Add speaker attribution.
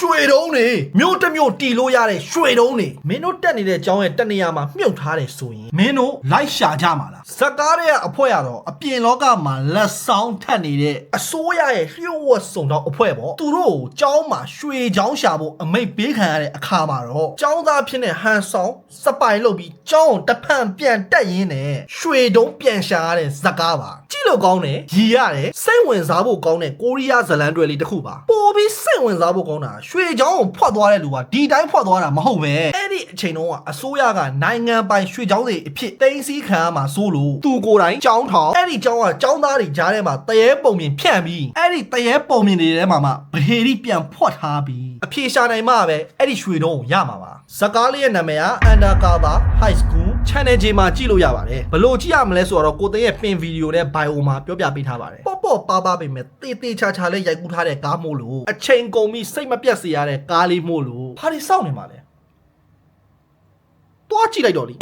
Speaker 1: ရွှေတုံးနေမြို့တစ်မြို့တီလို့ရတဲ့ရွှေတုံးနေမင်းတို့တက်နေတဲ့အကြောင်းရဲ့တနေရာမှာမြုပ်ထားတယ်ဆိုရင်မင်းတို့လိုက်ရှာကြမှာလားဇက်ကားရဲ့အဖွဲ့ရတော့အပြင်လောကမှာလက်ဆောင်ထက်နေတဲ့အစိုးရရဲ့လျှို့ဝှက်စုံတော့အဖွဲ့ပေါ့သူတို့ကိုကျောင်းမှာရွှေချောင်းရှာဖို့အမိတ်ပေးခံရတဲ့အခါမှာတော့ကျောင်းသားဖြစ်တဲ့ဟန်ဆောင်စပိုင်လုပ်ပြီးကျောင်းတဖန်ပြန်တက်ရင်းနဲ့ရွှေတုံးပြန်ရှာရတဲ့ဇက်ကားပါကြည့်လို့ကောင်းတယ်ရည်ရတယ်စိတ်ဝင်စားဖို့ကောင်းတဲ့ကိုရီးယားဇလန်တွေလေးတစ်ခုပါပို့ပြီးစိတ်ဝင်စားဖို့ကောင်းတာရွှေချောင်းကိုဖွက်သွားတဲ့လူကဒီတိုင်းဖွက်သွားတာမဟုတ်ပဲအဲ့ဒီအချိန်တုန်းကအစိုးရကနိုင်ငံပိုင်ရွှေချောင်းတွေအဖြစ်သိမ်းဆည်းခံရမှာစိုးလို့သူကိုယ်တိုင်ကျောင်းထောင်အဲ့ဒီကျောင်းကကျောင်းသားတွေကြားထဲမှာတရေပုံမြင်ဖြန့်ပြီးအဲ့ဒီတရေပုံမြင်တွေထဲမှာဗဟေရီပြန်ဖွက်ထားပြီးအဖြေရှာနိုင်မှပဲအဲ့ဒီရွှေတုံးကိုရမှာပါဇကားလေးရဲ့နာမည်က Undercover High School Channel J မှာကြည့်လို့ရပါတယ်ဘလို့ကြည့်ရမလဲဆိုတော့ကိုသိန်းရဲ့ပင်ဗီဒီယိုနဲ့ bio မှာပြောပြပေးထားပါတယ်ပေါ့ပါပေမဲ့တေးချာလေးရိုက်ကူးထားတဲ့ကားမို့လို့အချိန်ကုန်ပြီးစိတ်မပြတ်စေရတဲ့ကားလေးမို့လို့ဘာတွေစောင့်နေမှာလဲတွားကြည့်လိုက်တော့လေ